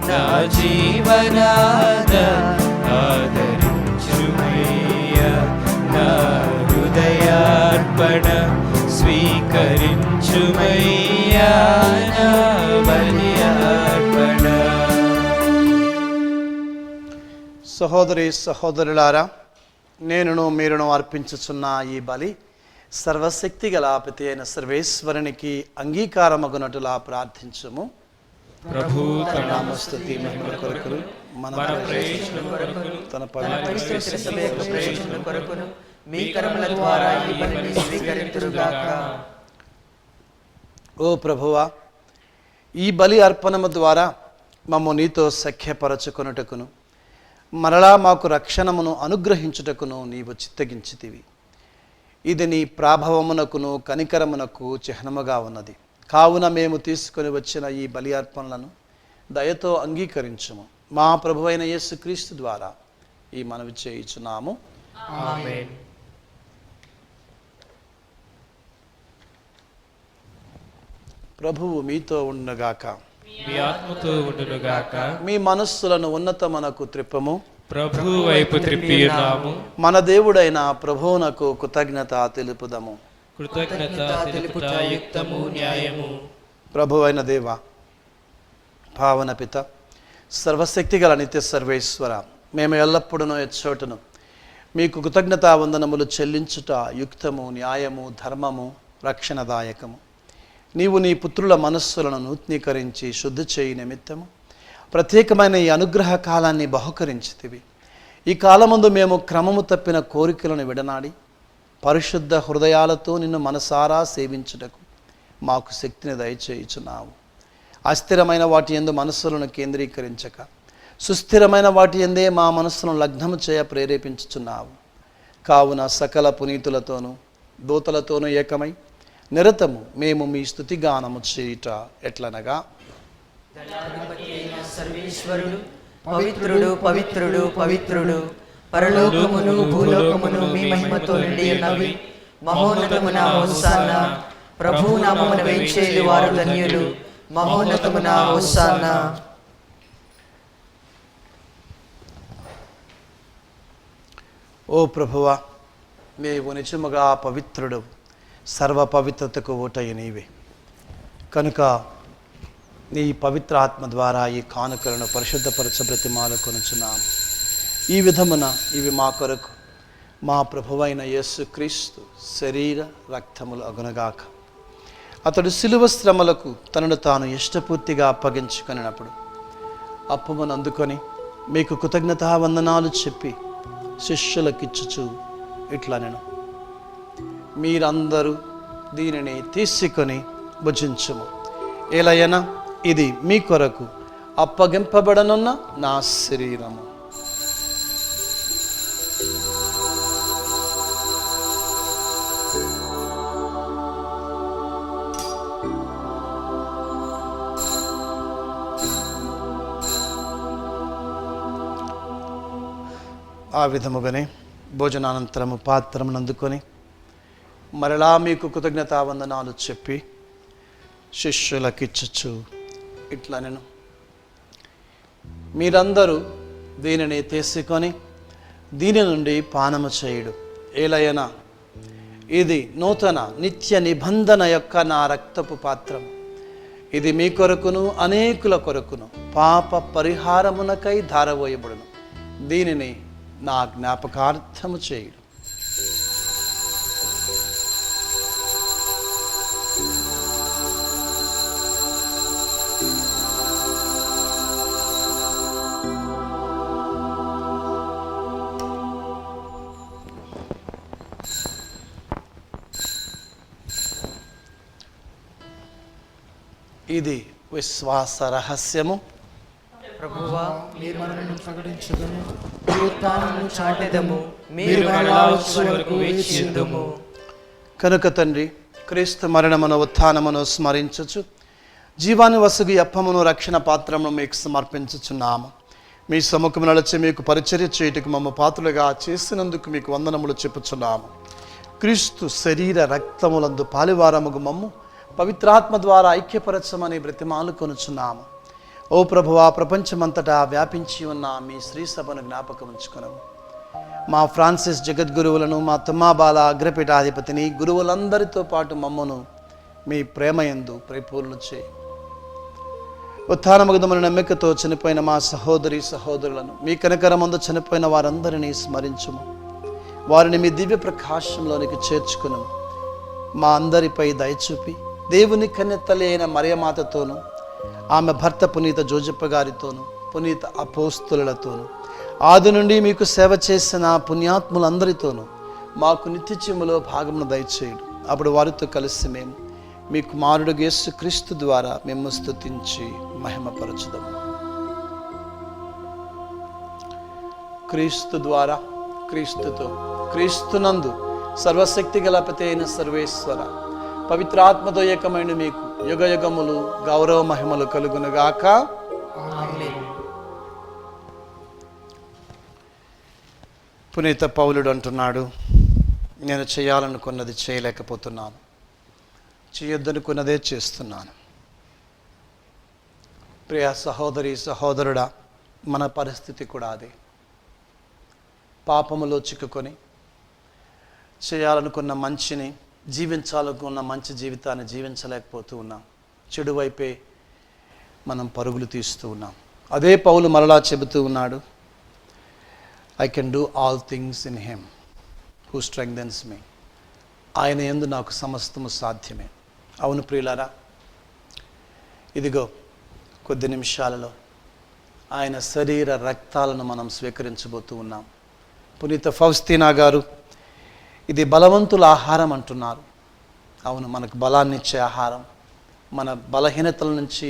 నా జీవనాథ, ఆదరించుమయ్యా నా హృదయార్పణ, స్వీకరించు నా బలి అర్పణ. సహోదరి సహోదరులారా, నేనును మీరును అర్పించుచున్న ఈ బలి సర్వశక్తి గల పిత అయిన సర్వేశ్వరునికి అంగీకారమగునటులా ప్రార్థించుము. ప్రభు తన నామస్తుతి మహిమ కొరకు మన ప్రయోజనం కొరకును తన పవిత్ర సభ యొక్క ప్రయోజనం కొరకును మీ కరముల ద్వారా ఈ బలిని స్వీకరింతురుగాక. ఓ ప్రభువా, ఈ బలి అర్పణము ద్వారా మమ్ము నీతో సఖ్యపరచుకొనుటకును మరలా మాకు రక్షణమును అనుగ్రహించుటకును నీవు చిత్తగించితివి. ఇది నీ ప్రాభవమునకును కనికరమునకు చిహ్నముగా ఉన్నది. కావున మేము తీసుకొని వచ్చిన ఈ బలి అర్పణలను దయతో అంగీకరించుము. మా ప్రభువైన యేసుక్రీస్తు ద్వారా ఈ మనవి చేయుచున్నాము. ఆమేన్. ప్రభువు మీతో ఉండగాక. మీ ఆత్మతో ఉండునుగాక. మీ మనస్సులను ఉన్నతమునకు త్రిప్పము. ప్రభు వైపు త్రిప్పియున్నాము. మన దేవుడైన ప్రభువునకు కృతజ్ఞత తెలుపుదము. కృతజ్ఞత తెలుపుట యుక్తము న్యాయము. ప్రభువైన దేవ, భావన పిత, సర్వశక్తిగల నిత్య సర్వేశ్వర, మేము ఎల్లప్పుడూ ఎచ్చోటును మీకు కృతజ్ఞతా వందనములు చెల్లించుట యుక్తము, న్యాయము, ధర్మము, రక్షణదాయకము. నీవు నీ పుత్రుల మనస్సులను నూతనీకరించి శుద్ధి చేయి నిమిత్తము ప్రత్యేకమైన ఈ అనుగ్రహ కాలాన్ని బహుకరించితివి. ఈ కాలమందు మేము క్రమము తప్పిన కోరికలను విడనాడి పరిశుద్ధ హృదయాలతో నిన్ను మనసారా సేవించుటకు మాకు శక్తిని దయచేయుచున్నావు. అస్థిరమైన వాటి యందు మనస్సులను కేంద్రీకరించక సుస్థిరమైన వాటి యందే మా మనస్సును లగ్నము చేయ ప్రేరేపించుచున్నావు. కావున సకల పునీతులతోనూ దూతలతోనూ ఏకమై నిరతము మేము మీ స్తుతిగానము చేయుట ఎట్లనగా, సర్వేశ్వరుడు పవిత్రుడు పవిత్రుడు పవిత్రుడు, పరలోకమును భూలోకమును మీ మహిమతో నిండి ఉన్నవి. మహోన్నతమున హోసానా, ప్రభు నామమున వేంచేయు వారు ధన్యులు. మహోన్నతమున హోసానా. ఓ ప్రభువా, నీవు నిజముగా పవిత్రుడు, సర్వ పవిత్రతకు ఊటయ్య నీవే. కనుక నీ పవిత్ర ఆత్మ ద్వారా ఈ కానుకలను పరిశుద్ధపరచ బ్రతిమాలు కొనుచున్నాము. ఈ విధమున ఇవి మా కొరకు మా ప్రభువైన యేసుక్రీస్తు శరీర రక్తములు అగునగాక. అతడు శిలువ శ్రమలకు తనను తాను ఇష్టపూర్తిగా అప్పగించుకున్నప్పుడు అప్పమును అందుకొని మీకు కృతజ్ఞతావందనాలు చెప్పి శిష్యులకిచ్చుచు ఇట్లా నేను, మీరందరూ దీనిని తీసుకొని భుజించుము. ఎలయన ఇది మీ కొరకు అప్పగింపబడనున్న నా శరీరము. ఆ విధముగానే భోజనానంతరము పాత్రమును అందుకొని మరలా మీకు కృతజ్ఞతావందనాలు చెప్పి శిష్యులకిచ్చుచు ఇట్లా నేను, మీరందరూ దీనిని తీసుకొని దీని నుండి పానము చేయుడు. ఏలయన ఇది నూతన నిత్య నిబంధన యొక్క నా రక్తపు పాత్రం. ఇది మీ కొరకును అనేకుల కొరకును పాప పరిహారమునకై ధారవోయబడును. దీనిని నా జ్ఞాపకార్థము చేయుడు. ఇది విశ్వాస రహస్యము. ప్రభువా, మీరు మనల్ని ప్రకటించదము, మీ ఉత్థానమును చాటెదము, మీరు మరలా వచ్చే వరకు వేచియుందుము. కనుక తండ్రి, క్రీస్తు మరణమును ఉత్థానమును స్మరించుచు జీవాన్ని వసుగు అప్పమును రక్షణ పాత్రమును మీకు సమర్పించుచున్నాము. మీ సముఖము నడిచి మీకు పరిచర్య చేయుటకు మమ్మ పాత్రలుగా చేసినందుకు మీకు వందనములు చెప్పుచున్నాము. క్రీస్తు శరీర రక్తములందు పాలివారముగు మమ్ము పవిత్రాత్మ ద్వారా ఐక్యపరచమని బ్రతిమాలు కొనుచున్నాము. ఓ ప్రభువా, ప్రపంచమంతటా వ్యాపించి ఉన్న మీ శ్రీ సభను జ్ఞాపకం ఉంచుకున్నాము. మా ఫ్రాన్సిస్ జగద్గురువులను, మా తమ్మాబాల అగ్రపీఠాధిపతిని, గురువులందరితో పాటు మమ్మను మీ ప్రేమ యందు పరిపూర్ణ చేయి. ఉత్థానముగదమైన నమ్మికతో చనిపోయిన మా సహోదరి సహోదరులను, మీ కనికరమందు చనిపోయిన వారందరినీ స్మరించుము. వారిని మీ దివ్య ప్రకాశంలోనికి చేర్చుకును. మా అందరిపై దయచూపి దేవుని కన్యతల్లి అయిన మరియమాతతోనూ, ఆమె భర్త పునీత జోజప్ప గారితోనూ, పునీత అపోస్తులతోనూ, ఆది నుండి మీకు సేవ చేసిన పుణ్యాత్ములందరితోనూ మాకు నిత్యజీవములో భాగమును దయచేయుడు. అప్పుడు వారితో కలిసి మేము మీ కుమారుడు యేసు క్రీస్తు ద్వారా మేము స్తుతించి మహిమపరచుదాము. క్రీస్తు ద్వారా, క్రీస్తుతో, క్రీస్తునందు సర్వశక్తి గల పిత అయిన సర్వేశ్వర పవిత్రాత్మతో ఏకమైన మీకు యుగ యుగములు గౌరవ మహిమలు కలుగునుగాక. పునీత పౌలుడు అంటున్నాడు, నేను చేయాలనుకున్నది చేయలేకపోతున్నాను, చేయొద్దనుకున్నదే చేస్తున్నాను. ప్రియ సహోదరి సహోదరుడా, మన పరిస్థితి కూడా అదే. పాపములో చిక్కుకొని చేయాలనుకున్న మంచిని, జీవించాలనుకున్న మంచి జీవితాన్ని జీవించలేకపోతూ ఉన్నాం. చెడు వైపే మనం పరుగులు తీస్తూ ఉన్నాం. అదే పౌలు మరలా చెబుతూ ఉన్నాడు, I can do all things in him who strengthens me. ఆయన యందు నాకు సమస్తము సాధ్యమే. అవును ప్రియులారా, ఇదిగో కొద్ది నిమిషాలలో ఆయన శరీర రక్తాలను మనం స్వీకరించబోతూ ఉన్నాం. పునీత ఫౌస్తీనా గారు ఇది బలవంతుల ఆహారం అంటున్నారు. అవును, మనకు బలాన్ని ఇచ్చే ఆహారం, మన బలహీనతల నుంచి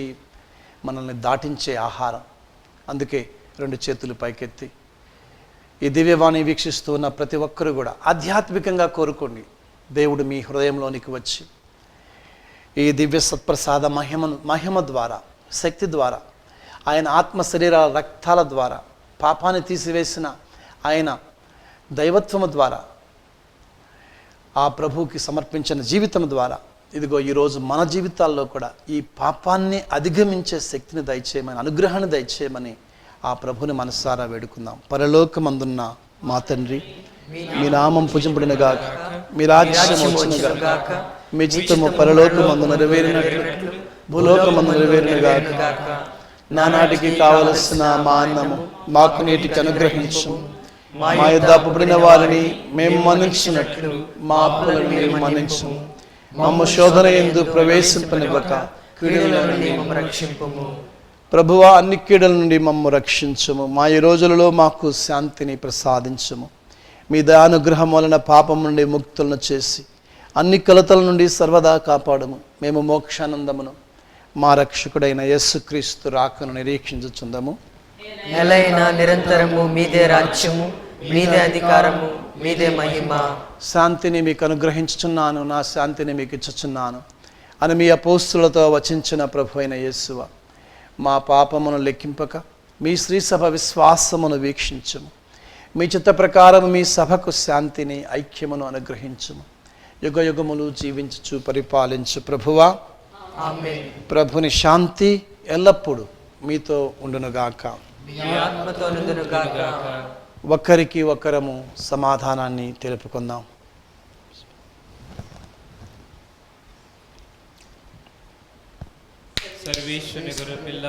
మనల్ని దాటించే ఆహారం. అందుకే రెండు చేతులు పైకెత్తి ఈ దివ్యవాణి వీక్షిస్తూ ఉన్న ప్రతి ఒక్కరూ కూడా ఆధ్యాత్మికంగా కోరుకోండి. దేవుడు మీ హృదయంలోనికి వచ్చి ఈ దివ్య సత్ప్రసాద మహిమ ద్వారా, శక్తి ద్వారా, ఆయన ఆత్మ శరీర రక్తాల ద్వారా, పాపాన్ని తీసివేసిన ఆయన దైవత్వము ద్వారా, ఆ ప్రభువుకి సమర్పించిన జీవితం ద్వారా, ఇదిగో ఈరోజు మన జీవితాల్లో కూడా ఈ పాపాన్ని అధిగమించే శక్తిని దయచేయమని, అనుగ్రహాన్ని దయచేయమని ఆ ప్రభుని మనసారా వేడుకుందాం. పరలోకమందున్న మా తండ్రి, మీ నామం పూజింపబడినగాక, మీ రాజ్యం వచ్చినగాక, మీ చిత్తము పరలోకమందు నెరవేరినట్లు భూలోకమందు నెరవేరినగాక. నానాటికి కావలసిన మా అన్నము మాకు నేటికి అనుగ్రహించు. మా యొద్ద అప్పుబడిన వారిని మేము మన్నించినట్లు మా అప్పులను మేము మన్నించు. మమ్మ శోధన యందు ప్రవేశింపనివ్వక కీడుల నుండి మమ్ము రక్షింపుము. ప్రభువా, అన్ని కీడుల నుండి మమ్ము రక్షించుము. మా ఈ రోజులలో మాకు శాంతిని ప్రసాదించుము. మీ దయానుగ్రహం వలన పాపం నుండి ముక్తులను చేసి అన్ని కలతల నుండి సర్వదా కాపాడము. మేము మోక్షానందమును మా రక్షకుడైన యేసుక్రీస్తు రాకను నిరీక్షించుచుందము. నెలైన నిరంతరము మీదే రాజ్యము, మీదే అధికారము, మీదే మహిమ. శాంతిని మీకు అనుగ్రహించుచున్నాను, నా శాంతిని మీకు ఇచ్చుచున్నాను అని మీ అపోస్తులతో వచించిన ప్రభు అయిన యేసువ, మా పాపమును లెక్కింపక మీ శ్రీసభ విశ్వాసమును వీక్షించుము. మీ చిత్త ప్రకారం మీ సభకు శాంతిని, ఐక్యమును అనుగ్రహించుము. యుగ యుగములు జీవించుచు పరిపాలించు ప్రభువా. ఆమేన్. ప్రభుని శాంతి ఎల్లప్పుడూ మీతో ఉండునుగాక. మీ ఆత్మతో నుండునుగాక. ఒకరికి ఒకరము సమాధానాన్ని తెలుపుకుందాం. సర్వేశ్వరుని గొర్రెపిల్ల,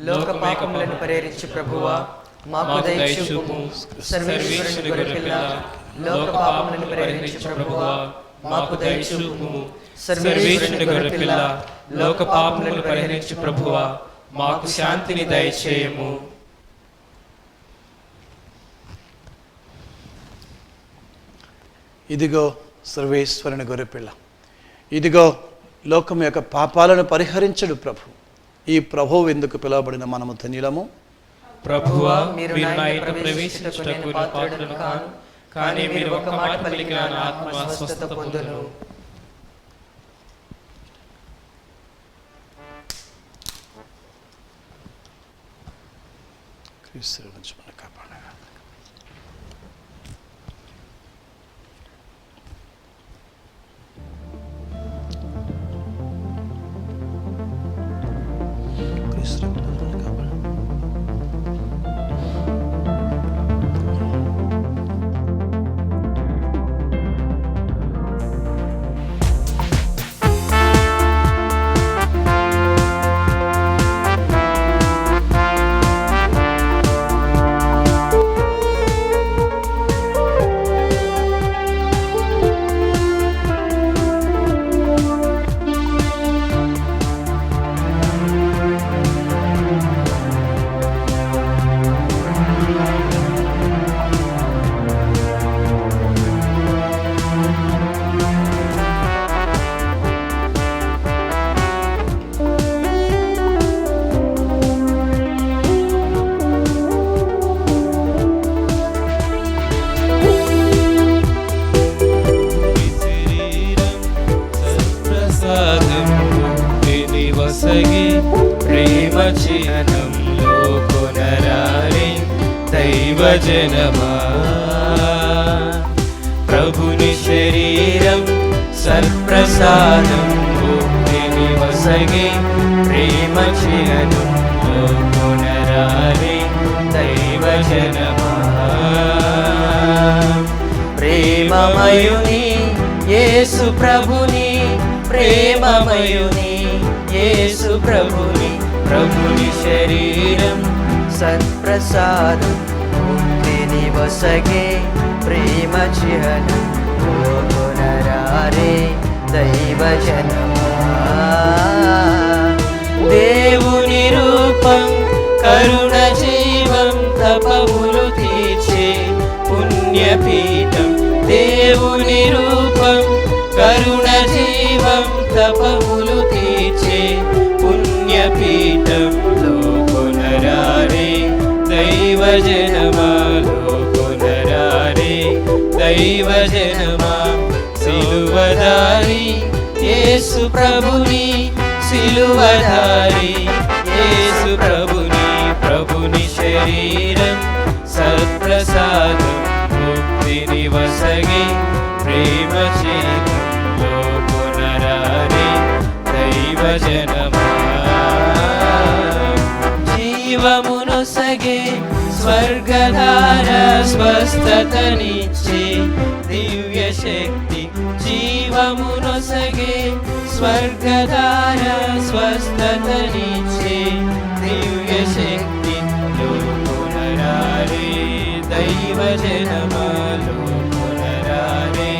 లోక పాపములను పరిహరించు ప్రభువా, మాకు దయచూపుము. సర్వేశ్వరుని గొర్రెపిల్ల, లోక పాపములను పరిహరించు ప్రభువా, మాకు దయచూపుము. సర్వేశ్వరుని గొర్రెపిల్ల, లోక పాపములను పరిహరించు ప్రభువా, మాకు శాంతిని దయచేయము. ఇదిగో సర్వేశ్వరుని గొర్రెపిల్ల, ఇదిగో లోకం యొక్క పాపాలను పరిహరించడు ప్రభు. ఈ ప్రభువు ఎందుకు పిలువబడిన మనము ధన్యులము. ప్రభువా, మీరు నా ఇంట ప్రవేశించుటకు నేను పాత్రుడను కాను, కానీ మీరు ఒక్క మాట పలికిన నా ఆత్మ స్వస్థత పొందును. క్రీస్తు నుంచి మన కాపాడగా. క్రీస్తు నుంచి మన కాపాడగా. లోకొనరారే దైవజనమా. ప్రభుని శరీరం సత్ప్రసాదం ముక్తిని వసగే ప్రేమ చిహ్నం లోకొనరారే దైవజనమా. ప్రేమమయుని యేసు ప్రభుని, ప్రేమమయుని యేసు ప్రభుని, ప్రభుని శరీరం సత్ప్రసాదం ముక్తిని వసగే ప్రేమ చిహ్నం లోకొనరారే దైవజనమా. దేవుని రూపం కరుణ జీవం తపములు తీర్చే పుణ్యపీఠం. దేవుని రూపం కరుణ జీవం తపములు తీర్చే పుణ్యపీఠం లోకొనరారే దైవజనమా. లోకొనరారే దైవజనమా. సిలువదారి యేసు ప్రభుని, సిలువదారి యేసు ప్రభుని, ప్రభుని శరీరం సత్ప్రసాదం ముక్తిని వసగే ప్రేమ చిహ్నం లోకొనరారే దైవజనమా. జీవమునొసగే స్వర్గధార స్వస్థతనిచ్చే దివ్య శక్తి. జీవమునొసగే స్వర్గధార స్వస్థతనిచ్చే దివ్య శక్తి లోకొనరారే దైవజనమా. లోకొనరారే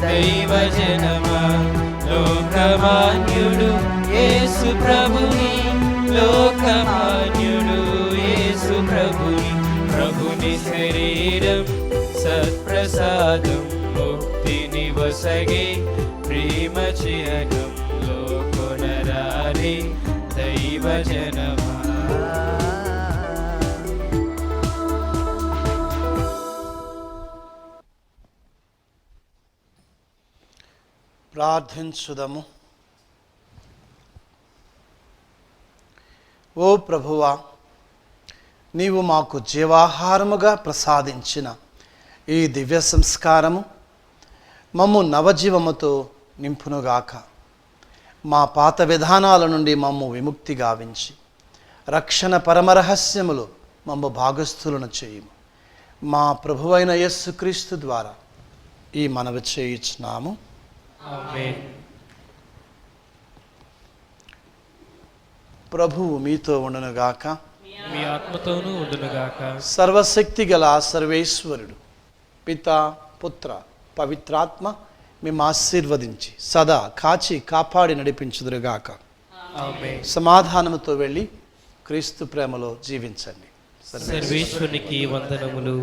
దైవజనమా. లోకమాన్యుడు యేసు ప్రభుని, లోకమాన్యుడు యేసు ప్రభుని, ప్రభుని శరీరం సత్ప్రసాదం ముక్తిని వసగే ప్రేమ చిహ్నం లోకొనరారే దైవజనమా. ప్రార్థించుదము. ఓ ప్రభువా, నీవు మాకు జీవాహారముగా ప్రసాదించిన ఈ దివ్య సంస్కారము మమ్ము నవజీవముతో నింపునుగాక. మా పాత విధానాల నుండి మమ్ము విముక్తి గావించి రక్షణ పరమరహస్యములు మమ్ము భాగస్థులను చేయుము. మా ప్రభువైన యేసుక్రీస్తు ద్వారా ఈ మనవి చేయుచున్నాము. ఆమేన్. ప్రభువు మీతో ఉండునుగాక. మీ ఆత్మతోనూ ఉండునుగాక. సర్వశక్తి గల సర్వేశ్వరుడు పితా పుత్ర పవిత్రాత్మ మేము ఆశీర్వదించి సదా కాచి కాపాడి నడిపించుదురుగాక. ఆమేన్. సమాధానముతో వెళ్ళి క్రీస్తు ప్రేమలో జీవించండి. సర్వేశ్వరునికి వందనములు.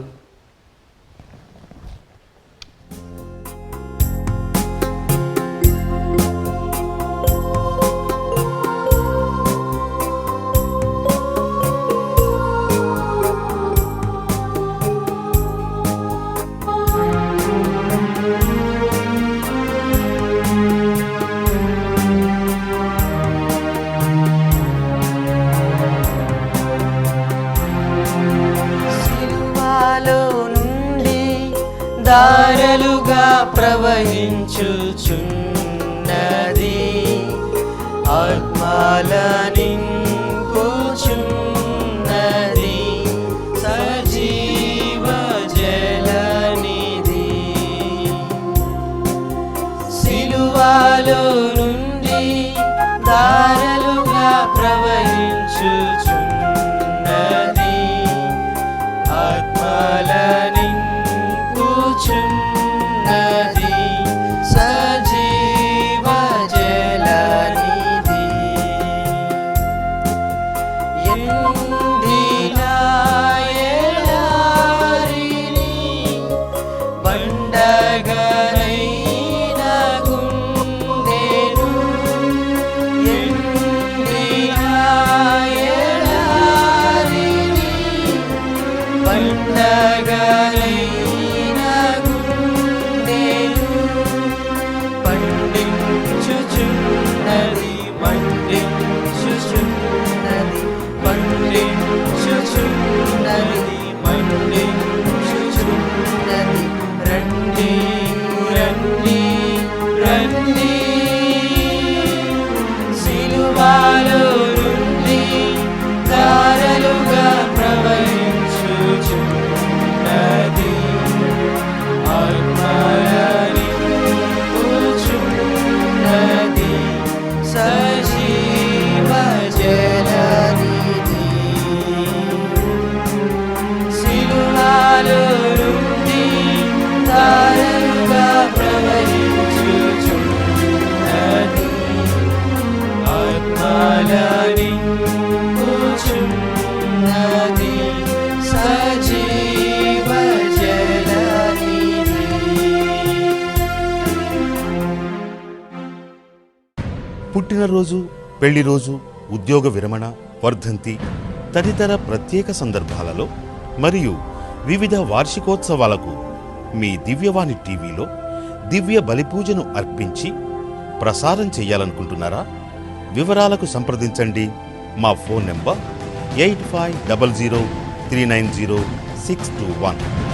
సిలువలో నుండి దారలుగా ప్రవహించుచున్నది, ఆత్మల నింపుచున్నది సజీవ జలనిధి. సిలువలో నుండి దారలుగా ప్రవహించుచున్నది, ఆత్మల నింపుచున్నది సజీవ జలనిధి. పుట్టినరోజు, పెళ్లి రోజు, ఉద్యోగ విరమణ, వర్ధంతి తదితర ప్రత్యేక సందర్భాలలో మరియు వివిధ వార్షికోత్సవాలకు మీ దివ్యవాణి టీవీలో దివ్య బలిపూజను అర్పించి ప్రసారం చేయాలనుకుంటున్నారా? వివరాలకు సంప్రదించండి. మా ఫోన్ నెంబర్ 8500390621.